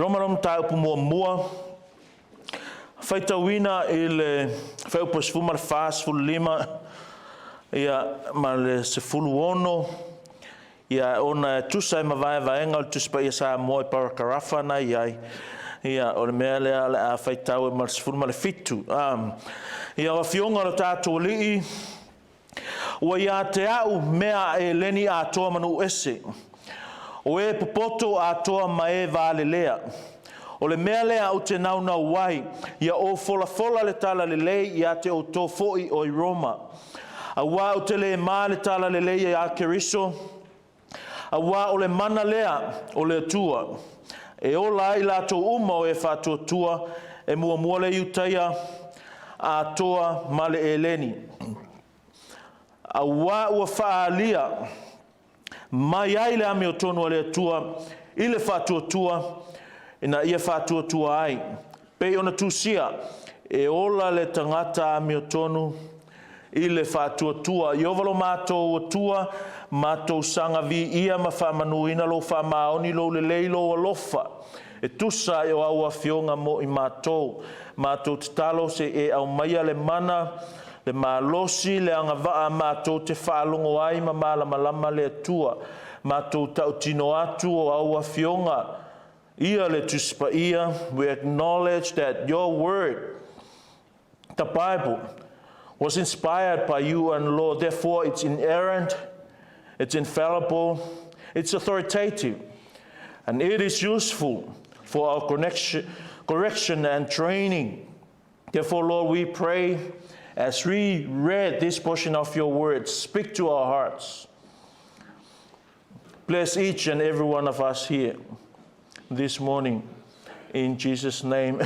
Romanom tau pu mua. Faitawina il feu pos fumar fas ful lima. Ia mal se ful wono. Ia ona tusa ma vai engal tuspa ia sa moi par karafa na ia. Ia o mele a faitau mal se ful mal fitu. Ia o fionga lo tatu li. Wa ia te au mea e leni a toa manu ese. O e popoto a toa mai vale lea. O le mea lea o te nauna wai. Ia o fola le tala le lei ia te o to foi o i Roma. A wā o te le maa le tala le lei ia keriso. A wā o le mana lea o le tua. E o lai la to uma o e whatua tua. E mua le iutaia a toa male e leni. A wā ua whaalia. Mai ai le ame o tonu le tua, i le whatua tua, ina ia whatua tua ai. Pei ona tusia, e ola le tangata ame o tonu, i le whatua tua. I ovalo mātou o tua, mātou sanga vi ia ma whamanuina lo whamaoni lo le leilo alofa. E tusa e o aua fionga mo i mātou. Mātou te talo se e au maia le mana, le malosi le anga waa mātou te whaalongo ai ma malama le tua. Mātou tau tino atu o aua fionga. Ia le tuspa ia, we acknowledge that your word, the Bible, was inspired by you and Lord. Therefore, it's inerrant, it's infallible, it's authoritative, and it is useful for our correction and training. Therefore, Lord, we pray, as we read this portion of your word, speak to our hearts. Bless each and every one of us here this morning. In Jesus' name,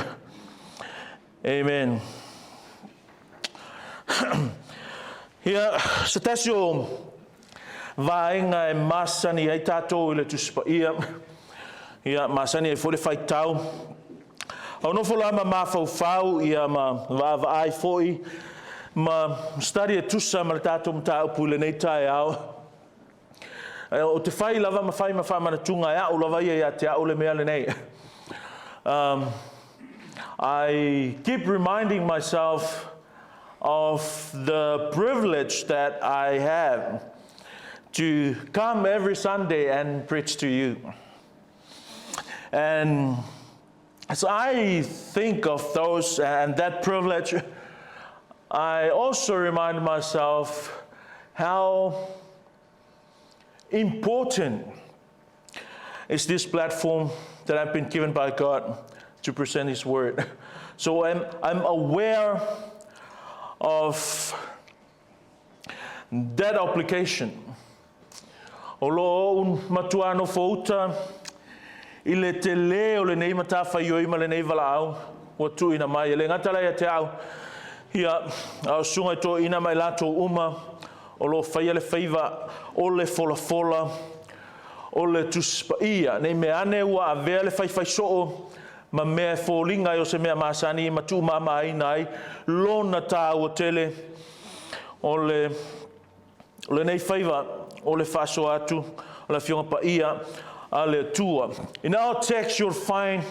amen. Ia, sa tasio vaenga e masani ai tātou i le tuspa ia. Ia, masani e fole whaitau. Au no fola ma mawhau ia ma vava ai foi. Ma study e tusa ma le tātou mtau pule nei tae au. O te whai lava ma whai mana tunga e au lava ia te au le mea le nei. I keep reminding myself of the privilege that I have to come every Sunday and preach to you. And as I think of those and that privilege, I also remind myself how important is this platform that I've been given by God to present His Word. So I'm aware of that obligation. Olo un matuano fouta ile te le o le nei matafa yo ima le nei valaau o tu ina mai le ngatala ya te au. Ia au sunga to ina mai lato uma o lo faia le faiva o le fola o le tuspa ia nei me ane ua avea le fai soo ma mea folinga o se mea masani ma tu mama ai nai lona ta o tele o le nei faiva o le faso atu o le fionga pa ia a le tua. In our text you'll find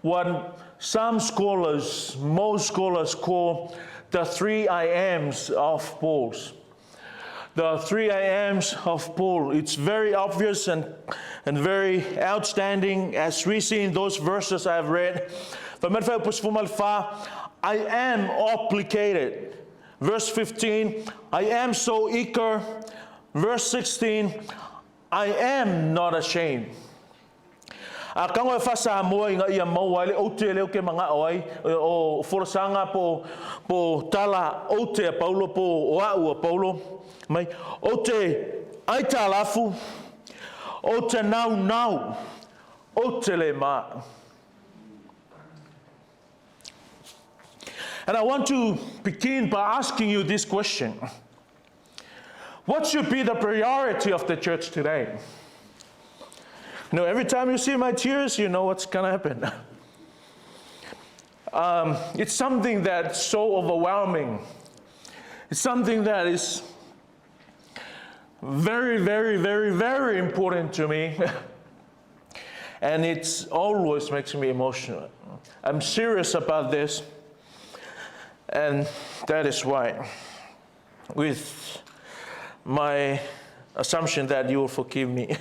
what some scholars, most scholars call the 3 I ams of Paul. The 3 I ams of Paul. It's very obvious and very outstanding as we see in those verses I've read. I am obligated. Verse 15, I am so eager. Verse 16, I am not ashamed. A kango e fasa moa inga ia maua ele o te leo ke manga oai o forasanga po tala o te Paulo po o au a Paulo mai o te ai talafu o te nau o te le ma. And I want to begin by asking you this question. What should be the priority of the church today? You know, every time you see my tears, you know what's going to happen. It's something that's so overwhelming. It's something that is very, very, very, very important to me. And it always makes me emotional. I'm serious about this, and that is why, with my assumption that you will forgive me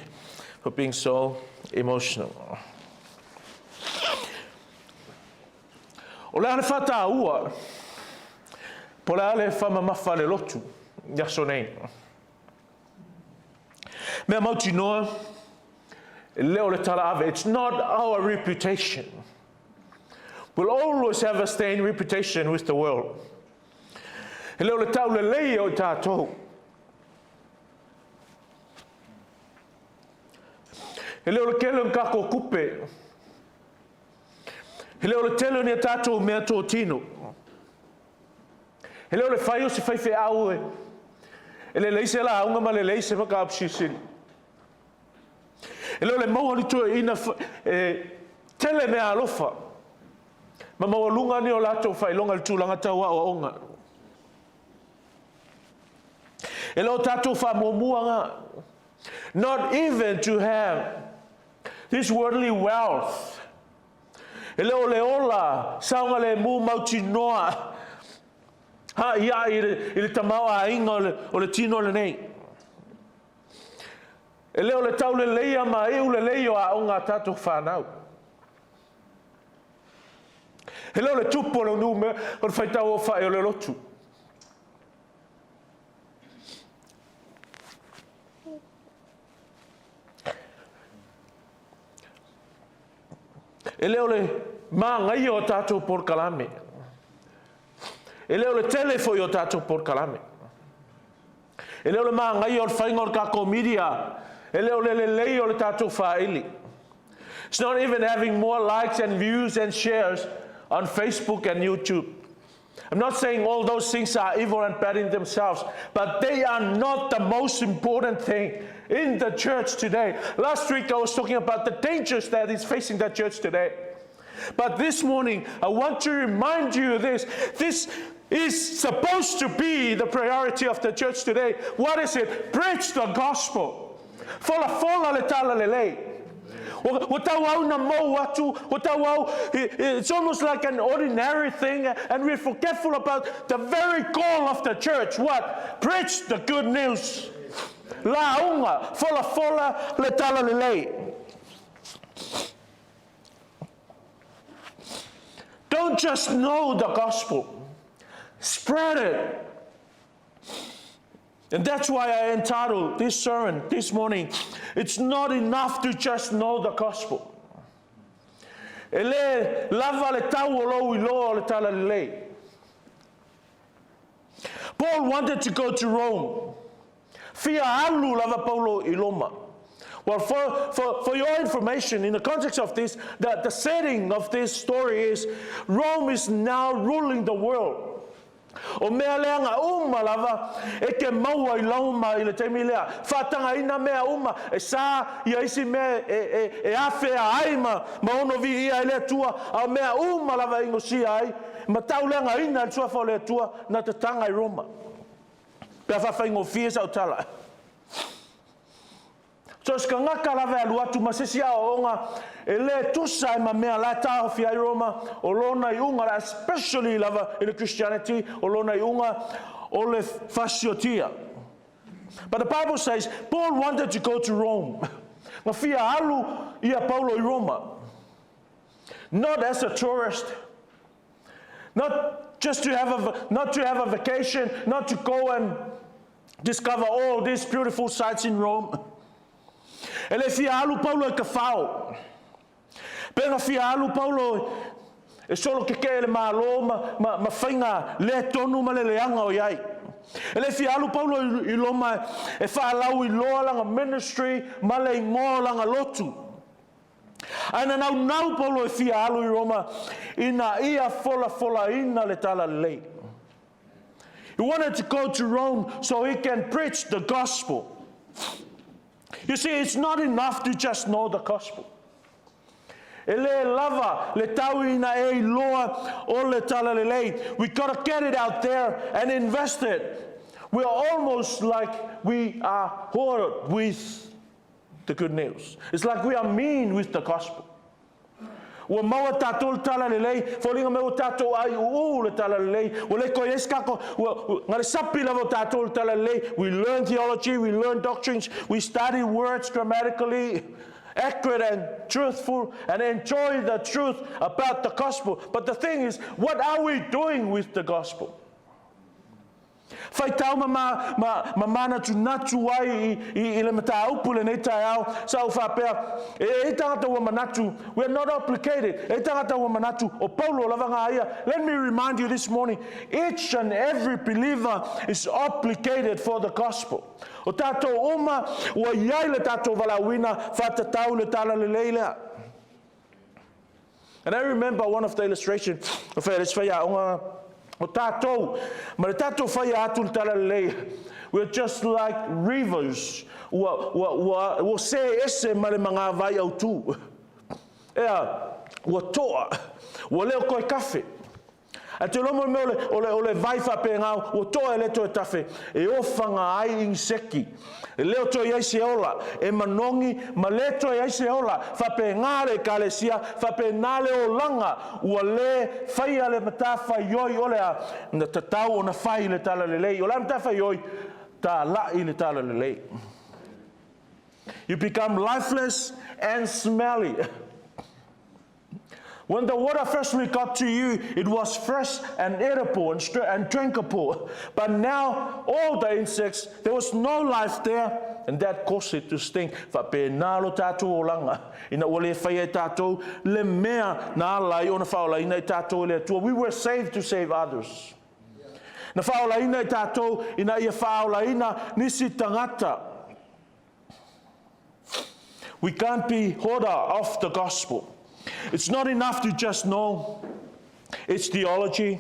for being so emotional. O le ane whata ua, po le ale whamamafa le lotu, yaso nei. Mea mauti noa, leo le tala ave, it's not our reputation. We'll always have a stained reputation with the world. E leo le tau le lei o tātou. E leo le kele un kako kupe. E leo le tele ni a tātou mea tō tino. E leo le whai o se whaiwhi au e. E le leise la aunga ma le leise whaka apsisiri. E leo le maua ni tua ina tele mea alofa. Ma maua lunga ni o lato whai longa le tūlanga taua o onga. E leo tātou wha muamuanga. Not even to have this worldly wealth. E leo le ola, saunga le mu mauti noa. Ha ia i le tamaua a inga o le tino le nei. E leo le tau le leia ma eu le leio a onga tātou whanau. E leo le tupo le nume o le whaitau o whae o le lotu. E leo le maa ngai o tātou por kalame. E leo le tele foi o tātou por kalame. E leo le maa ngai o le whainga o le kako media. E leo le lei o le tātou whaili. It's not even having more likes and views and shares on Facebook and YouTube. I'm not saying all those things are evil and bad in themselves, but they are not the most important thing in the church today. Last week I was talking about the dangers that is facing the church today. But this morning I want to remind you of this. This is supposed to be the priority of the church today. What is it? Preach the gospel. Fola le tala le lei. It's almost like an ordinary thing, and we're forgetful about the very goal of the church. What? Preach the good news. La unga, fola le tala le lei. Don't just know the gospel. Spread it. And that's why I entitled this sermon this morning, it's not enough to just know the gospel. Ele lava le tau o lo I lo le tala le lei. Paul wanted to go to Rome. Fia alu lava Paulo I Loma. Well, for your information, in the context of this, the setting of this story is Rome is now ruling the world. O mea leanga lava e ke maua I lauma I le teimi lea. Whatanga ina mea e sa ia isi mea e afe a aima ma ono vi ia lea tua a mea lava ingo si ai ma tau leanga ina le tua lea tua na te tanga I Roma. Pea whawha ingo fia sa utala. So ska ngaka lava alu atu masesi a o onga e le tusa e ma mea la taho fi ai Roma o lona I unga, especially lava in the Christianity, o lona I unga o le fasiotia. But the Bible says Paul wanted to go to Rome. Ma fia alu ia Paulo I Roma. Not as a tourist. Not just to have a vacation, not to go and discover all these beautiful sights in Rome. Ele fia alu Paulo e ka whao. Pena fia alu Paulo e solo ke le malo ma whainga le tonu ma le leanga o iai. Ele fia alu Paulo I Loma e whaalau I loa langa ministry ma le ingoa langa lotu. Aina nau Paulo e fia alu I Roma ina ia fola ina le tala lei. He wanted to go to Rome so he can preach the gospel. You see, it's not enough to just know the gospel. Ele lava le tauina e loa o le tala le lei. We got to get it out there and invest it. We're almost like we are hoarded with the good news. It's like we are mean with the gospel. Ua maua tātou le tala le lei, whalinga me o tātou ai le tala le lei, ua le koe eskako, ngare sapi lava o tātou le tala le lei. We learn theology, we learn doctrines, we study words grammatically, accurate and truthful, and enjoy the truth about the gospel. But the thing is, what are we doing with the gospel? Whai tau mana tu natu ai I le mata upu le nei tai au sa u whapea e tangata ua manatu. We are not obligated. E tangata ua manatu o Paulo lavanga ia. Let me remind you this morning, each and every believer is obligated for the gospel. O tātou oma ua iai le tātou walawina whatatau le tala le leilea. And I remember one of the illustrations of this whaia onga o tātou, ma le tātou whai atu le tala lei. We're just like rivers. Ua se ese ma le mga vai au tū. Ea, ua toa, ua leo koe kafe. A te lomo me o le vai whape ngau, ua toa e le to e tafe. E ofanga ai inseki. E leo to iai se ola, e manongi, ma le to iai se ola. Whape ngare ka le sia, whape nale o langa. Ua le whaia le mata whaioi ole a, na tatau o na whai le tala le lei. O la mata whaioi, ta lai le tala le lei. You become lifeless and smelly. When the water firstly got to you, it was fresh and edible and drinkable. But now, all the insects, there was no life there, and that caused it to stink. Whapenalo tātou o langa. Ina ole whaia tātou, le mea na alai o na whaolaina I tātou le atua. We were saved to save others. Na whaolaina I tātou, ina ia whaolaina nisi tangata. We can't be hoarder of the gospel. It's not enough to just know its theology.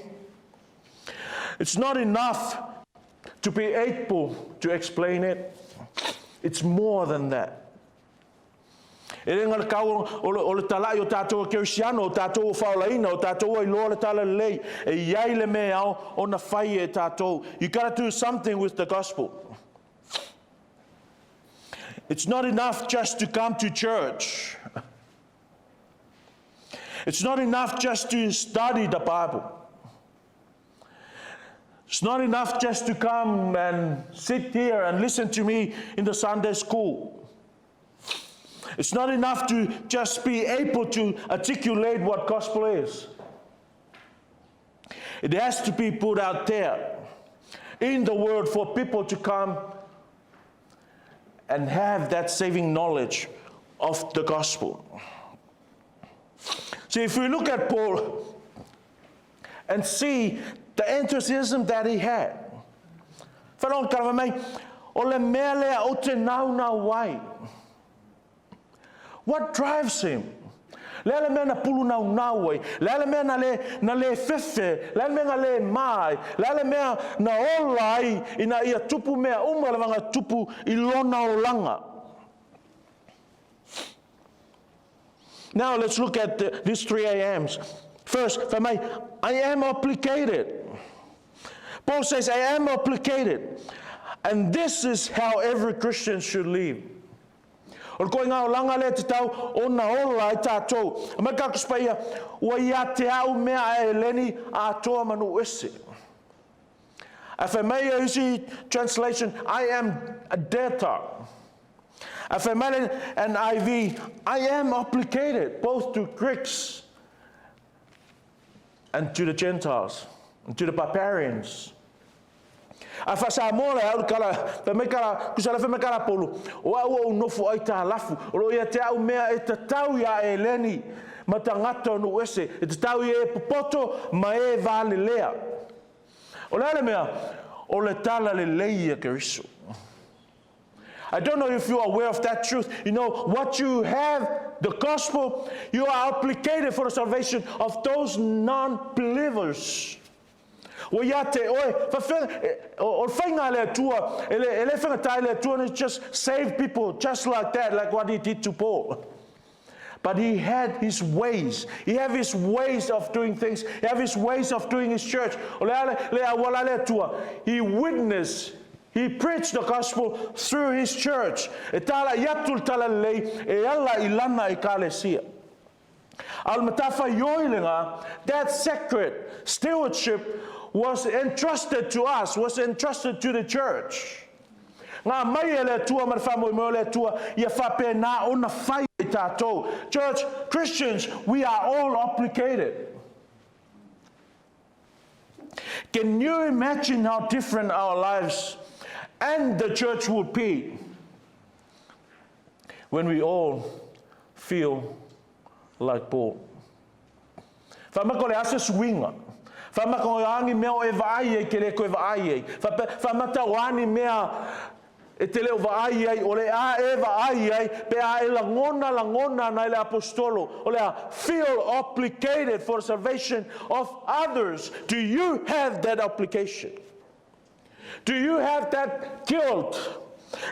It's not enough to be able to explain it. It's more than that. E renga le kau o le talai o tātou a Kerisiano, o tātou o whaolaina, o tātou o iloa le tala lei, e iai le mea au o na whai e tātou. You got to do something with the gospel. It's not enough just to come to church. It's not enough just to study the Bible. It's not enough just to come and sit here and listen to me in the Sunday school. It's not enough to just be able to articulate what gospel is. It has to be put out there in the Word for people to come and have that saving knowledge of the gospel. See, if we look at Paul and see the enthusiasm that he had, whanau karawa mai, o le mea lea o te nau wai. What drives him? Lele mea na pulu nau wai, lele mea na le fefe, lele mea na le mai, lele mea na olai ina ia tupu mea umalawanga tupu ilona o langa. Now let's look at these 3 AMs. First, I am obligated. Paul says, I am obligated. And this is how every Christian should live. O koe ngā o langa le te tau, o na ola I tātou. A mai kakuspaia, ua ia te au mea e leni a toa manu ese. If I may use translation, I am a debtor. If I may an IV, I am obligated both to Greeks and to the Gentiles, and to the barbarians. If I say more, I will kala, pe me kala, kusala fe me kala polu. O au nofu ai ta lafu. O ia te au mea e te tau ia e leni, ma ta ngata no ese, e te tau ia e popoto, ma e vale lea. O lele mea, o le tala le leia keriso. I don't know if you are aware of that truth. You know, what you have, the gospel, you are obligated for the salvation of those non-believers. O ia te oe, o whainga le tua, ele whangatai le tua, and just save people just like that, like what he did to Paul. But he had his ways. He had his ways of doing things. He had his ways of doing his church. He witnessed He preached the gospel through his church. E tala iatul tala lei e alla ilana ekalesia. Al matafa yoilinga, that sacred stewardship was entrusted to us, was entrusted to the church. Nga mai ele tua marfamo mo ele tua ia fape na ona fai tato. Church, Christians, we are all obligated. Can you imagine how different our lives and the church would be when we all feel like Paul? Famako le asa swinga. Famako angi meo e vai ke le ko vai. Famata wani mea e te leo vai ai o le a e vai ai pe a e langona na le apostolo o le a feel obligated for salvation of others. Do you have that obligation? Do you have that guilt?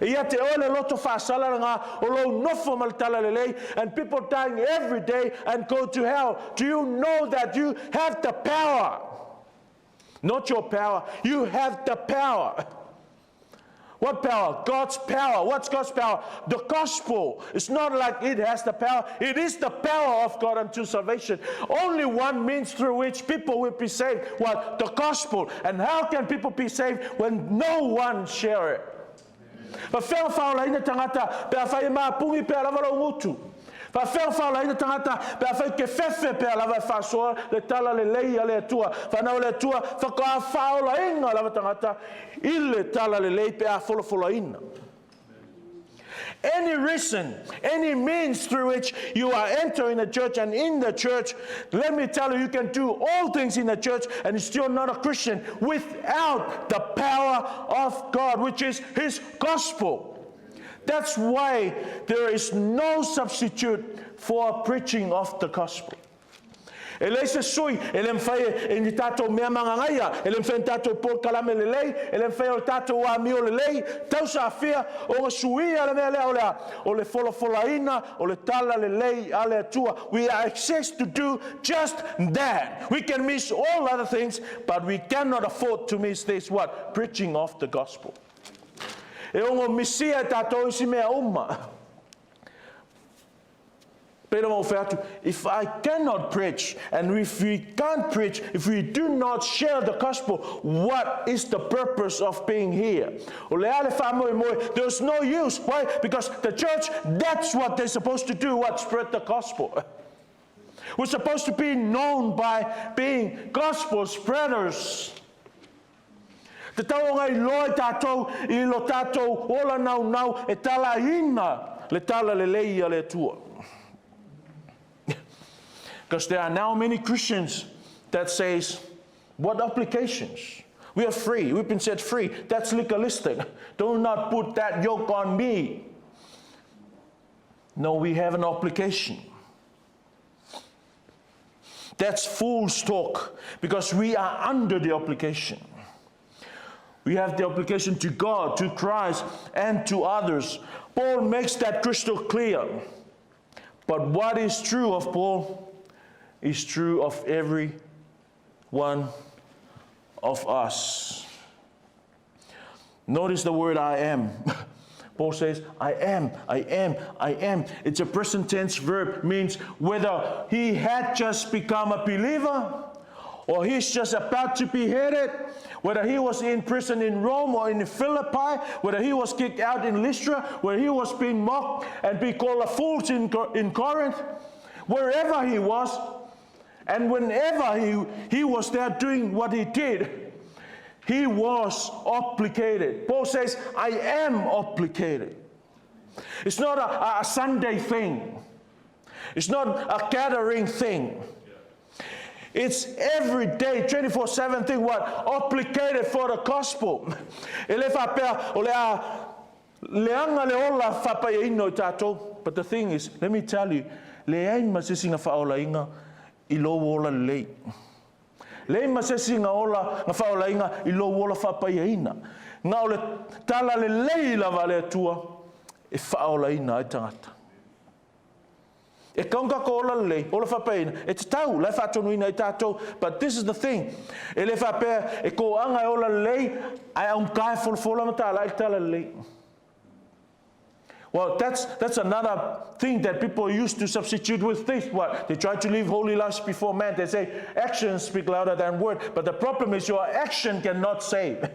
Ia te ole loto whaasala nga o lo nofo maltala lelei, and people dying every day and go to hell. Do you know that you have the power? Not your power. You have the power. What power? God's power. What's God's power? The gospel. It's not like it has the power. It is the power of God unto salvation. Only one means through which people will be saved. What? The gospel. And how can people be saved when no one share it? Fa fea faula ina tangata pe afai mapungi pe alava lo ngutu. Fa fea faula ina tangata pe afai ke fefe pe alava fasoa le tala le leia le tua. Fa na le tua fa ka faula inga alava tangata ile tala le lei pe a folo ina. Any reason, any means through which you are entering the church and in the church, let me tell you, you can do all things in the church and you're still not a Christian without the power of God, which is His gospel. That's why there is no substitute for preaching of the gospel. Ele se sui, ele mfai e ni tato mea mangangaia, ele mfai tato por kalame lelei, ele mfai o tato wa mio lelei, tau sa afia o nga sui ale mea lea olea, o le folaina, o le tala lelei ale atua. We are access to do just that. We can miss all other things, but we cannot afford to miss this, what? Preaching of the gospel. E ongo misia tato isi mea umma. If I cannot preach, and if we can't preach, if we do not share the gospel, what is the purpose of being here? There's no use. Why? Because the church, that's what they're supposed to do, what? Spread the gospel. We're supposed to be known by being gospel spreaders. Te tau ngai loe tātou, I lo tātou, ola nau, e tala ina, le tala le leia le tua. Because there are now many Christians that says, what applications? We are free. We've been set free. That's legalistic. Do not put that yoke on me. No, we have an obligation. That's fool's talk, because we are under the obligation. We have the obligation to God, to Christ, and to others. Paul makes that crystal clear. But what is true of Paul is true of every one of us. Notice the word I am. Paul says, I am. It's a present tense verb, means whether he had just become a believer or he's just about to be headed, whether he was in prison in Rome or in Philippi, whether he was kicked out in Lystra, where he was being mocked and be called a fool in Corinth, wherever he was, and whenever he was there doing what he did, he was obligated. Paul says, I am obligated. It's not a Sunday thing. It's not a gathering thing. It's every day, 24/7 thing, what? Obligated for the gospel. But the thing is, let me tell you, ilo wola lei. Lei masesinga ola nga faolainga ilo wola fapaina. Nga ole tala le lei la vale tua e faolaina ai tangata. E kaunga ko ola lei, ola whapeina, e te tau, lai whatonuina i tātou, but this is the thing, e le whapea, e ko anga e ola lei, ai aum kai wholwhola matala, i tala lei. Well, that's another thing that people used to substitute with this. What? They try to live holy lives before man. They say actions speak louder than word. But the problem is your action cannot save.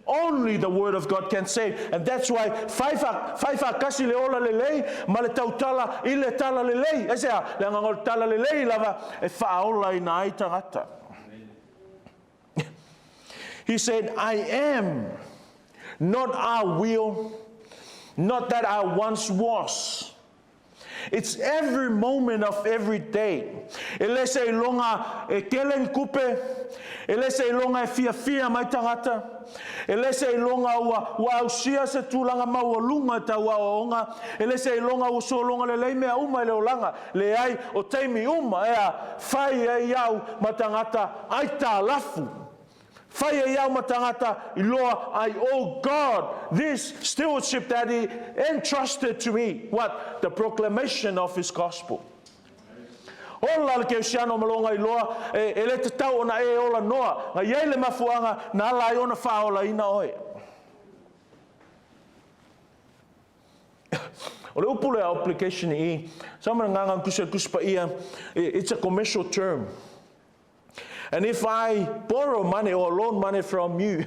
Only the word of God can save. And that's why faifa kasi le ola le lei, ma le tautala i le tala le lei. E sea, le angangol tala le lei lava e whaola i na ai tangata. He said, I am, not I will. Not that I once was. It's every moment of every day. Ele se longa e keleng kupe, ele se longa e fia mai tangata, ele se longa wa usia se tulanga maualunga ta wa onga, ele se longa o so longa le lei mea uma le olanga, le ai o teimi uma ea fai e iau matangata ai ta lafu. Whai e iau matangata I loa I owe God this stewardship that He entrusted to me. What? The proclamation of His gospel. Ola le ke siano malonga I loa e le te tau ona e ola noa. Nga iei le mafuanga na ala I ona whaola ina oe. O le upule application I, sama nganga kuspa ia, it's a commercial term. And if I borrow money or loan money from you,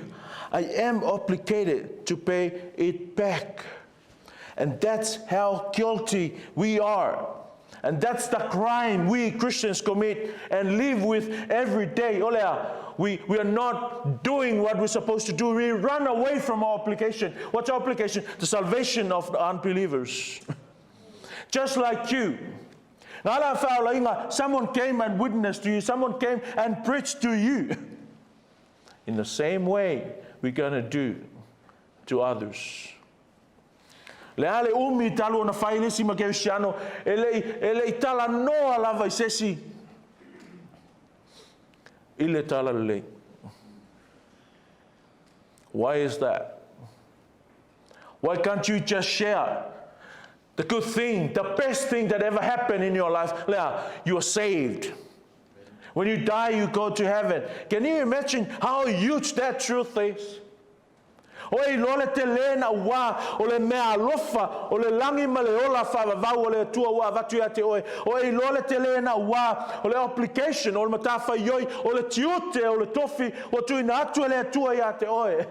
I am obligated to pay it back. And that's how guilty we are. And that's the crime we Christians commit and live with every day. Olea, we are not doing what we're supposed to do. We run away from our obligation. What's our obligation? The salvation of the unbelievers. Just like you. Someone came and witnessed to you. Someone came and preached to you. In the same way, we're going to do to others. Le umi talu na faile si makeusiano ele itala noa lava isesi ile tala le. Why is that? Why can't you just share the good thing, the best thing that ever happened in your life? You are saved. When you die, you go to heaven. Can you imagine how huge that truth is? Oi lole te lena wa o le mea lofa o le langi ma le ola whavavau o le tua wa vatu ia te oe. Oi lole te lena wa o le application o le matafa ioi o le tiute o le tofi o tui na atu le tua ia te oe.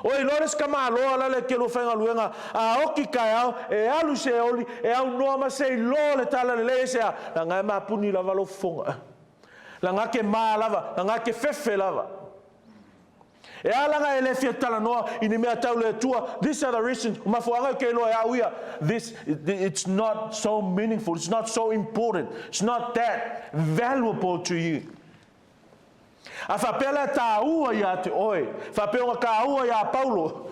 Oi lores kama loa la le kelo whenga luenga a oki kai au e alu se oli e au noa ma se lo le tala le le se a la ngai ma puni lava lo fonga la ngake ma lava la ngake fefe lava e alanga ele fia tala noa ini mea tau le tua. These are the reasons mafuanga ke lo e auia. It's not so meaningful, it's not so important, it's not that valuable to you. A whapela tā ua ia te oe. Whapeonga ka ua ia Paulo.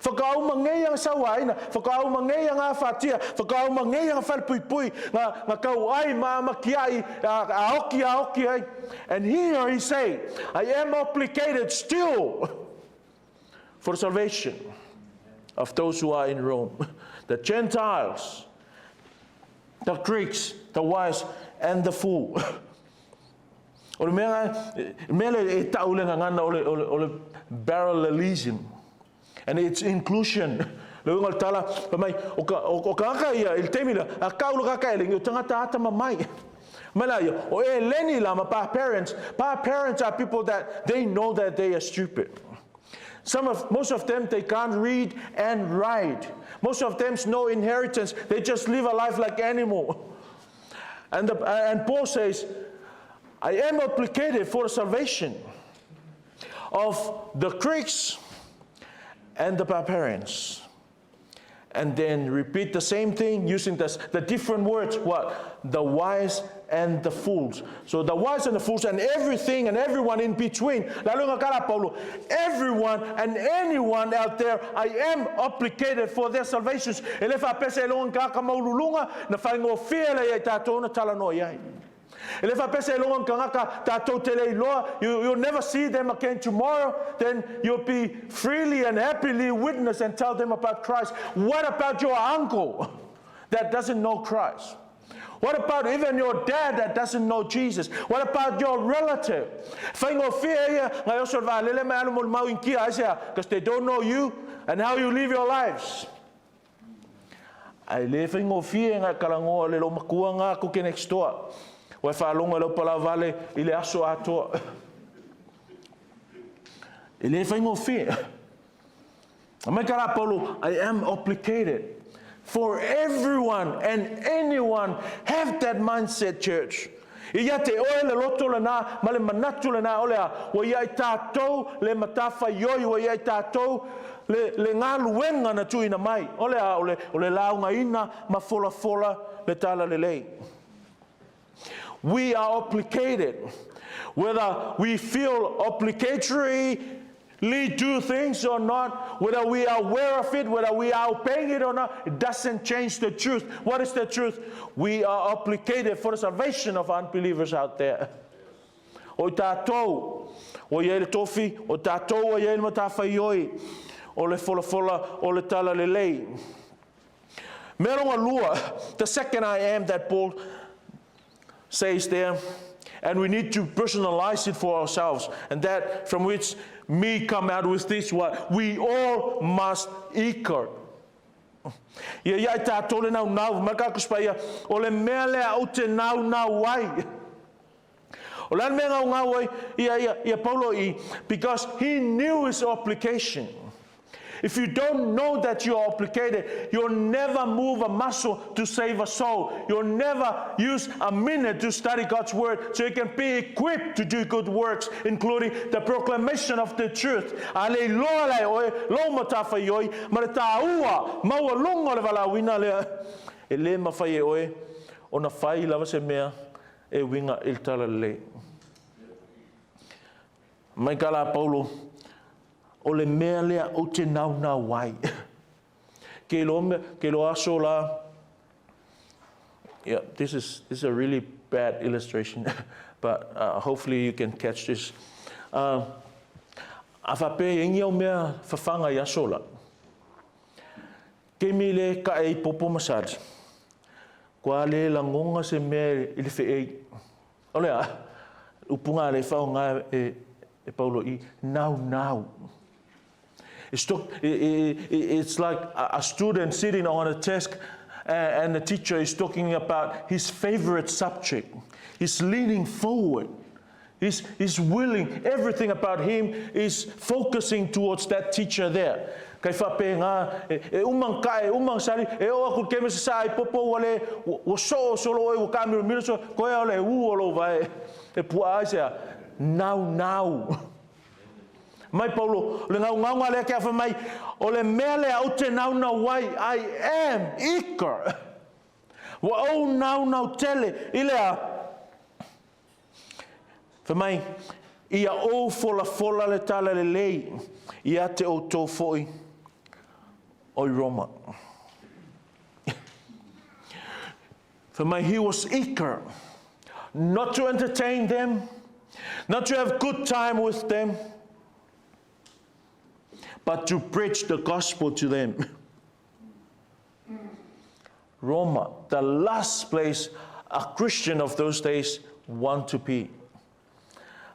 Whakauma ngei ang sawaina. Whakauma ngei ang a whatia. Whakauma ngei ang whalpuipui. Nga kau ai maama ki ai. A oki ai. And here he say, I am obligated still for salvation of those who are in Rome. The Gentiles, the Greeks, the wise, and the fool. O le mea e taulenga ngana o le parallelism and its inclusion. Le ungal tala mai o ka aka ia il temila a kaulo ka kaeling o tangata ata mamai. Malaya o e leni lama pa parents. Pa parents are people that they know that they are stupid. Most of them they can't read and write. Most of them no inheritance. They just live a life like animal. And Paul says, I am obligated for salvation of the Greeks and the barbarians. And then repeat the same thing using the different words. What? The wise and the fools. So the wise and the fools and everything and everyone in between. Everyone and anyone out there, I am obligated for their salvations. You'll never see them again tomorrow. Then you'll be freely and happily witness and tell them about Christ. What about your uncle that doesn't know Christ? What about even your dad that doesn't know Jesus? What about your relative? Because they don't know you and how you live your lives. Ai le whaingo fie ngā karangoa le lo makua ngā kuke next door. Wai whaalonga lau pala vale I le aso atoa. I le whaingo fie. Mai kara Paulo, I am obligated. For everyone and anyone have that mindset, church. Ia te oe le loto le nā, ma le manatu le nā olea, wa ia I tātou le matafa ioi, wa ia I tātou le ngā luenga na tuina mai. Olea, ole launga ina, ma fola fola le tala le lei. We are obligated. Whether we feel obligatory, do things or not, whether we are aware of it, whether we are obeying it or not, it doesn't change the truth. What is the truth? We are obligated for the salvation of unbelievers out there. O tātou, o ia le tofi, o tātou, o ia le matawhaioi, o le fola, o le tala le lei. Meronga lua, the second I am that Paul says there, and we need to personalize it for ourselves, and that from which me come out with this one. We all must equal. Ia tātou le nau, maka kuspaia, o le mea lea o te nau wai. O le mea ngau wai, ia Paulo because he knew his obligation. If you don't know that you are obligated, you'll never move a muscle to save a soul. You'll never use a minute to study God's word so you can be equipped to do good works, including the proclamation of the truth. Ale loa lai oe, lo matafa ioi, ma le tāua, maua longa le walawina lea, e le mawhai e oe, o na whai lava se mea, e winga il tala le. Mai kala Paulo, o le mea lea o te nau wai. Ke lo aso la. Yeah, this is a really bad illustration, but hopefully you can catch this. A whape ingi o mea whawhanga I aso la. Ke mi le ka e popo masad. Kua le langonga se mea I le whee. O lea, upunga le whao ngā e Paulo I nau. It's like a student sitting on a desk and the teacher is talking about his favorite subject. He's leaning forward. He's willing. Everything about him is focusing towards that teacher there. Kai whape ngā, umang kai, umang sari, o aku keme sa popo wale, o solo o kamiru miraso, koe ole uolo vai, pua aisea, nau. Mai Paulo, le ngau le kia mai, o le mea le au te nau wai, I am eager. Wa o nau tele, ilea. Mai, ia o fola le tala le lei, ia te o tō foi, o Roma. Mai, he was eager, not to entertain them, not to have good time with them, but to preach the gospel to them. Roma, the last place a Christian of those days want to be.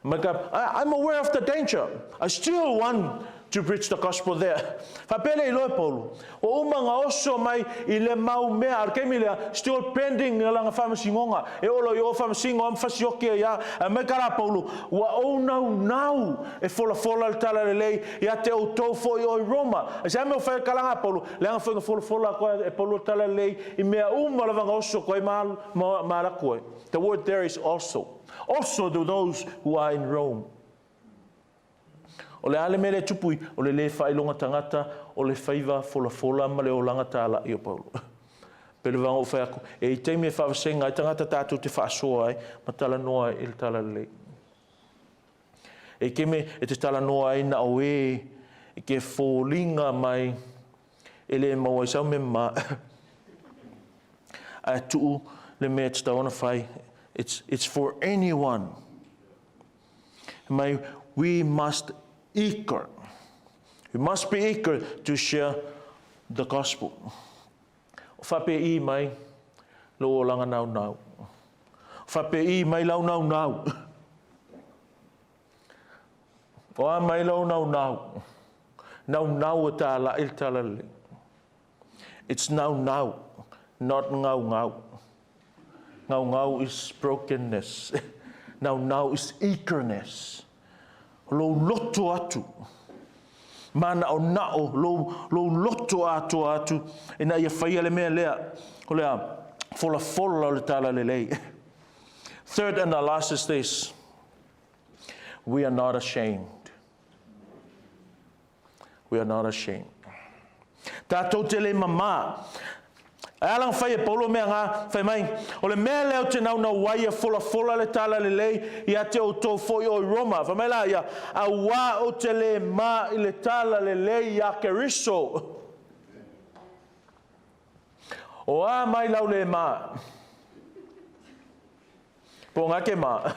I'm aware of the danger. I still want to preach the gospel there. Whapele I loe Paulo. O umanga oso mai I le mau mea arkemi lea still pending ni langa whamasingonga. E olo I o whamasingo am whasiokia ia. A me kara Paulo. Wa o nau e fola tala le lei. Ia te o tō foi o I Roma. E se ame o whae kalanga Paulo. Leanga whainga fola koe e Paulo tala le lei. I mea umalavanga oso koe maara koe. The word there is also. Also to those who are in Rome. O le ale mele tupui, o le whailonga tangata, o le whaiva fola ma le o langa tāla I o Paulo. Pele wanga o whaiako, e I teimi e whawasenga, I tangata tātou te whaasoa ai, ma tala noa I le tala le. E keme e te tala noa ai na o e ke fōlinga mai, e le maua I sau me ma. A tuu le mea te taona whai, it's for anyone. Mai, we must eager. We must be eager to share the gospel. Whape I mai, lo langa nau nau. Whape I mai lau nau nau. Oa mai lau nau nau. Nau nau e tā la il talale. It's now, not ngau ngau. Ngau ngau is brokenness. Now is eagerness. Lo loto atu. Mana o nao, lo loto atu. Ina ia whaia le mea lea. O lea, fola le tala le lei. Third and the last is this. We are not ashamed. We are not ashamed. Tātou te le mama. Alang whai e paulo mea ngā, whai mai, o le mea leo te nau waia fola le tala le lei, ia te o tō foi o Roma. Whai mai la, ia, a wā o te le ma I le tala le lei ia ke riso. O a mai lau le ma. Po ngā ke ma.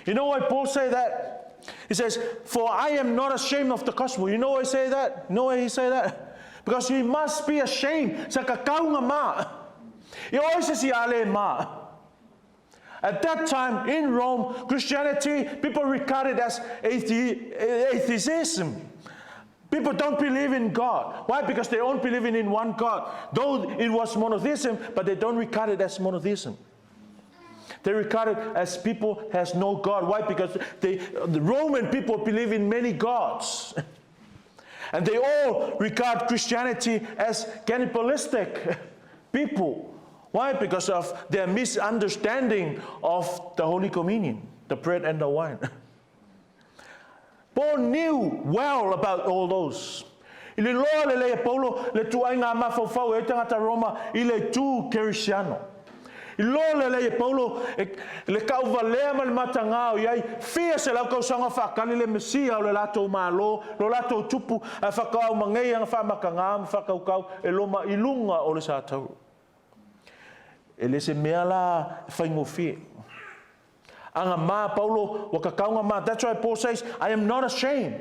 You know why Paul say that? He says, for I am not ashamed of the gospel. You know why he say that? You know why he say that? Because he must be ashamed. Sa kakaunga ma. He always says, ale ma. At that time, in Rome, Christianity, people regarded as atheism. People don't believe in God. Why? Because they don't believe in one God. Though it was monotheism, but they don't regard it as monotheism. They regard it as people has no God. Why? Because the Roman people believe in many gods. And they all regard Christianity as cannibalistic people. Why? Because of their misunderstanding of the Holy Communion, the bread and the wine. Paul knew well about all those. I le loa le lea Paulo le tuai ngā mawhawhau e tangata Roma I le tū kerisiano. I loa le lea Paulo le kauwa lea ma le matangao iai fia se lau kausanga whakali le Mesia o le lato malo, lo lato tupu a whakao mangei anga whamakangam whakaukau e loma ilunga o le sātau. E le se mea la whaingo fie. Anga ma Paulo wakakaunga ma. That's why Paul says, I am not ashamed.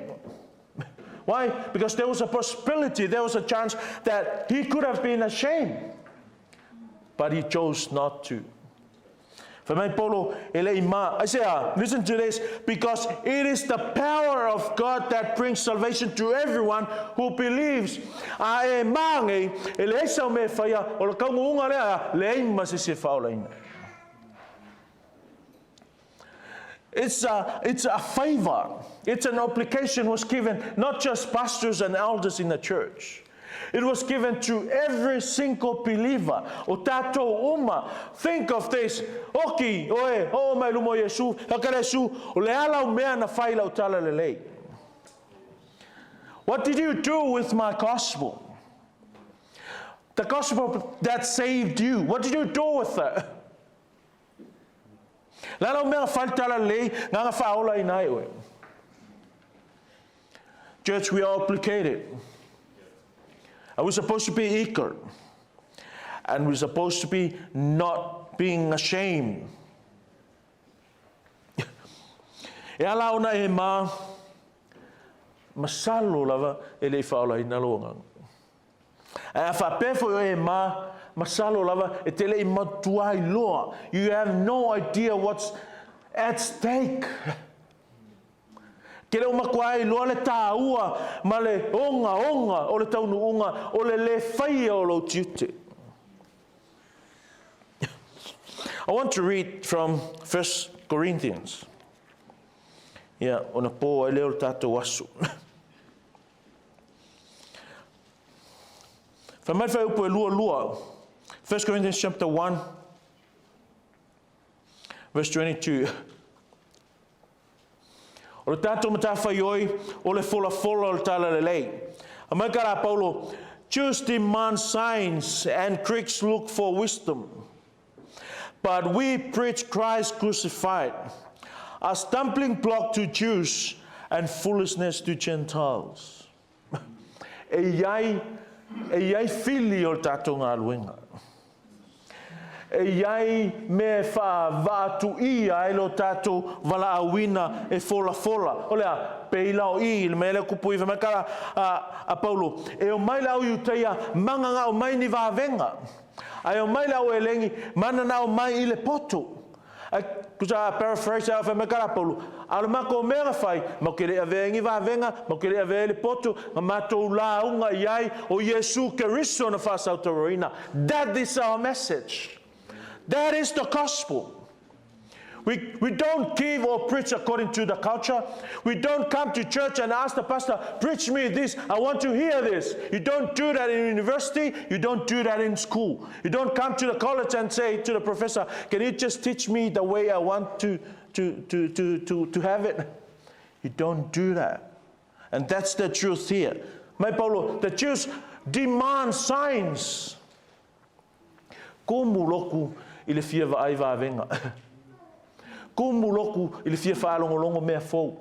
Why? Because there was a possibility, there was a chance that he could have been ashamed. But he chose not to. For me, Paulo, I say, listen to this, because it is the power of God that brings salvation to everyone who believes. It's a favor. It's an obligation was given not just pastors and elders in the church. It was given to every single believer. O tātou uma. Think of this. Oki, oe, o mai lumo Yesu, hakare Yesu, o le ala o mea na whaila o tala le lei. What did you do with my gospel? The gospel that saved you. What did you do with it? Lalo mea whaila tala le lei, nganga whaola I nai oe. Church, we are obligated. And we're supposed to be eager. And we're supposed to be not being ashamed. E ala ona e ma masalo lava e le whaola I nalonga. E a whapefo e ma masalo lava e tele I matuai loa. You have no idea what's at stake. Kere o makuai loa le tāua ma le onga o le taunu unga o le whaia o lo tiute. I want to read from 1 Corinthians. Yeah, ona po e leo tātou asu. Whamai whai upo e lua. 1 Corinthians chapter 1, verse 22. O le tātou matawhai oi, o le fola o le tala le lei. A mai kara Paulo, Jews demand signs and Greeks look for wisdom. But we preach Christ crucified, a stumbling block to Jews and foolishness to Gentiles. E iai fili o le tātou ngā luenga. E iai me wha vātu ia e lo tātou wala awina e fola. O lea, pe lao I le mele kupu I whamakara a Paulo. E o mai lau I uteia manganga o mai ni vāvenga. Ai o mai lau e lengi mana na o mai I le poto. Kusa paraphrase a whamakara Paulo. Ala mako mera whai, mau kere a vengi vāvenga, mau kere a le poto, ma matou la unga iai o Yesu Keriso na whasauta roina. That is our message. That is the gospel. We don't give or preach according to the culture. We don't come to church and ask the pastor, preach me this, I want to hear this. You don't do that in university. You don't do that in school. You don't come to the college and say to the professor, can you just teach me the way I want to have it? You don't do that. And that's the truth here. My Paulo, the Jews demand signs. Ko muloku I le fia vai venga. Ko muloku I le fia whaalongolongo mea fou.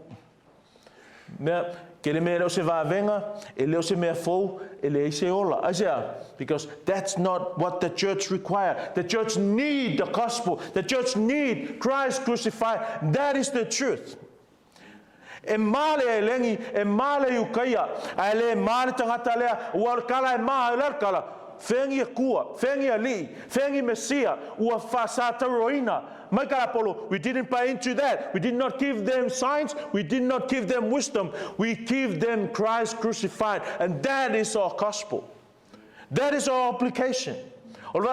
Mea, ke le mea leo se venga, e leo se mea fou, e le ise ola. Aisea, because that's not what the church requires. The church need the gospel. The church need Christ crucified. That is the truth. E male e lengi, e male ukaia, a le male tangata lea, ua kala e maa e kala. Fengi a kua, fengi a li, fengi mesia, ua whasata roina. Michael Apollo, we didn't buy into that. We did not give them signs. We did not give them wisdom. We give them Christ crucified. And that is our gospel. That is our application. And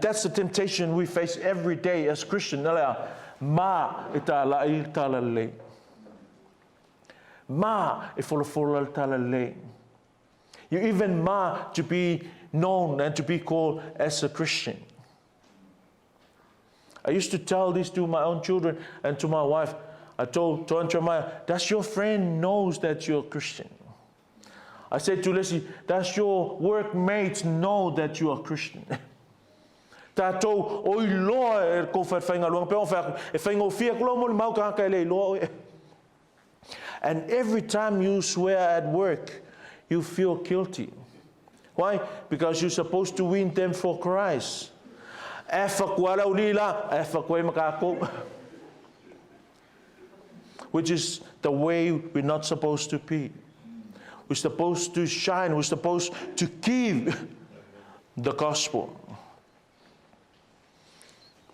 that's the temptation we face every day as Christians. Ma itala itala le. Ma ifolo itala le. You even ma to be known and to be called as a Christian. I used to tell this to my own children and to my wife. I told Aunt Jeremiah, does your friend knows that you're a Christian? I said to Leslie, does your workmates know that you are a Christian? And every time you swear at work, you feel guilty. Why? Because you're supposed to win them for Christ. Which is the way we're not supposed to be. We're supposed to shine. We're supposed to give the gospel.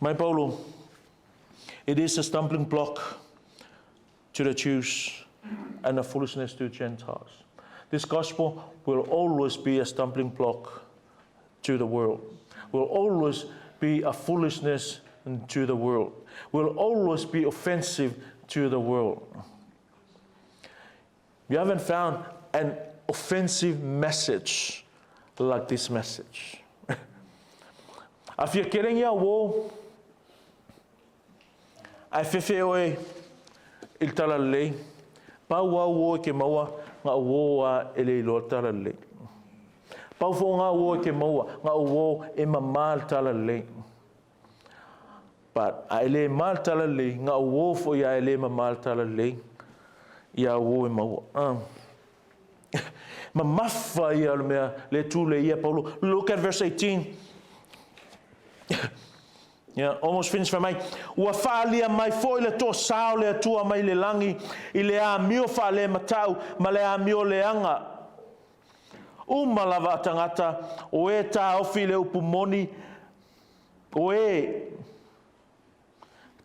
My Paulo, it is a stumbling block to the Jews and a foolishness to Gentiles. This gospel will always be a stumbling block to the world. Will always be a foolishness to the world. Will always be offensive to the world. You haven't found an offensive message like this message. If you're getting your war, I feel il talale, pa wo ke mawa nga wo ele lo talale. Pa fo nga wo ke mawa nga wo e mamal talale. But ele mal talale nga wo fo ya ele mamal talale. Ya wo e mawa. Ma mafa ya le tule ya Paulo. Look at verse 18. Yeah, almost finished for me. Ua whaalia mai foi le tō sao le atua mai le langi I le a mio wha le matau ma le a mio le anga. Umalawa tangata o e tā ofi le upumoni o e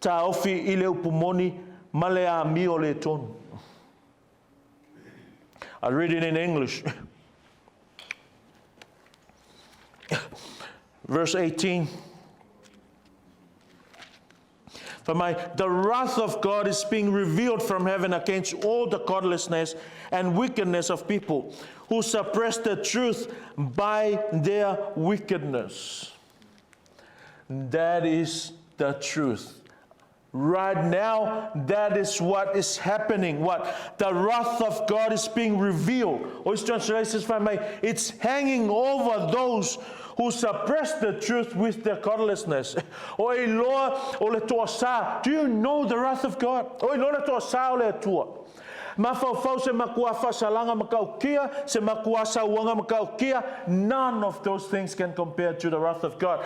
tā ofi I le upumoni ma le a mio le tonu. I read it in English. Verse 18. The wrath of God is being revealed from heaven against all the godlessness and wickedness of people who suppress the truth by their wickedness. That is the truth. Right now, that is what is happening. What? The wrath of God is being revealed. Or its translation, it's hanging over those who suppress the truth with their godlessness. Do you know the wrath of God? Mafau se makua fasalanga makaukia, se makua sawanga makaukia. None of those things can compare to the wrath of God.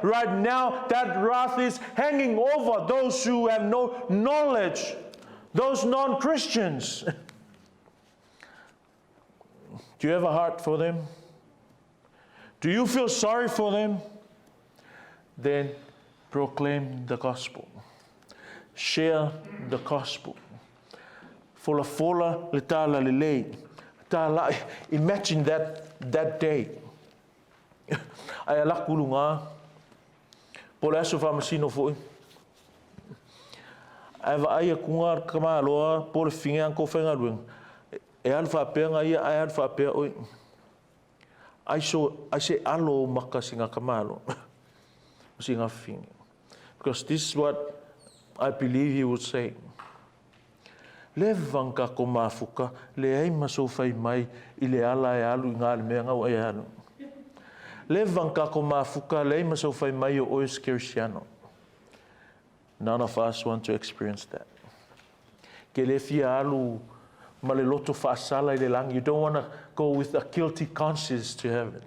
Right now, that wrath is hanging over those who have no knowledge, those non-Christians. Do you have a heart for them? Do you feel sorry for them? Then proclaim the gospel. Share the gospel. Fola le tala le lei. Imagine that day. Ai ala kulunga. Pole aso fa masino foi. Ai va ai kunga kama loa pole finga ko fenga lueng. E alfa penga ia ai alfa pe oi. Ai se alo maka singa kamalo. Singa finga. Because this is what I believe he would say. Le vanka ko mafuka le ai maso fai mai I le ala e alu ngā le mea ngau e alu. Le vanka ko mafuka le ai maso fai mai o ois kirsiano. None of us want to experience that. Ke le fia alu ma le loto whaasala I le lang. You don't want to go with a guilty conscience to heaven.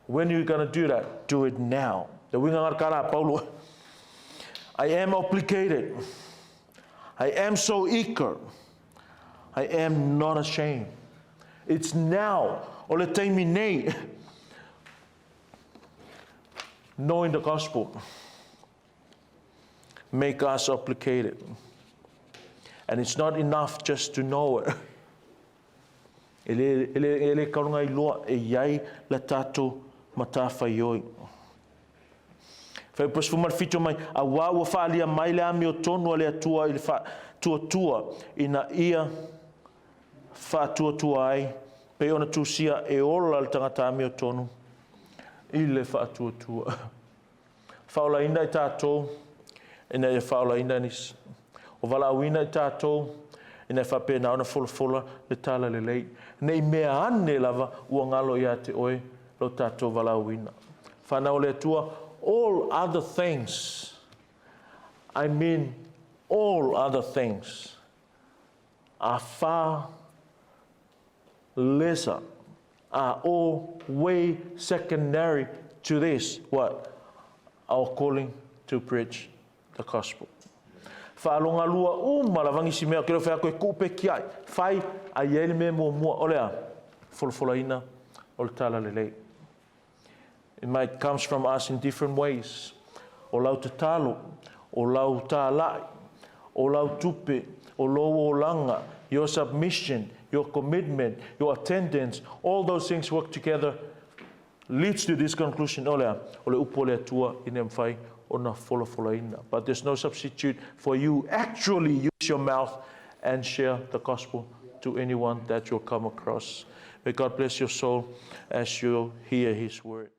When are you going to do that? Do it now. The winga ngarkara Paulo. I am obligated. I am so eager. I am not ashamed. It's now. O le taimi nei. Knowing the gospel. Make us obligated. And it's not enough just to know it. Ele kaunga I loa e iai la tato matawhai oi. Whai pas fumar fito mai, a wāua whaalia mai le ami o tonu ale atua I le tua ina ia whaatua ai, pe ona tūsia e ola le tangata ami o tonu, I le whaatua. Whaola ina I tātou, ina e whaola ina nis. O wala awina I tātou, ina e whapena ona fola le tala le lei. Nei mea ane lava ua ngalo ia te oe, lo tātou wala awina. Whanau le atua, all other things, I mean all other things, are far lesser, are all way secondary to this, what? Our calling to preach the gospel. Whaalonga lua malavangi si mea, kero whea koe kupe ki ai, whai a iele me mua, olea, folofolaina, o le tala le lei. It might come from us in different ways. O lau te talo, o lau tālai, o lau tupe, o lo o langa, your submission, your commitment, your attendance, all those things work together, leads to this conclusion. Olea, ole upo le atua inem whai ona folofolaina. But there's no substitute for you actually use your mouth and share the gospel to anyone that you'll come across. May God bless your soul as you hear his word.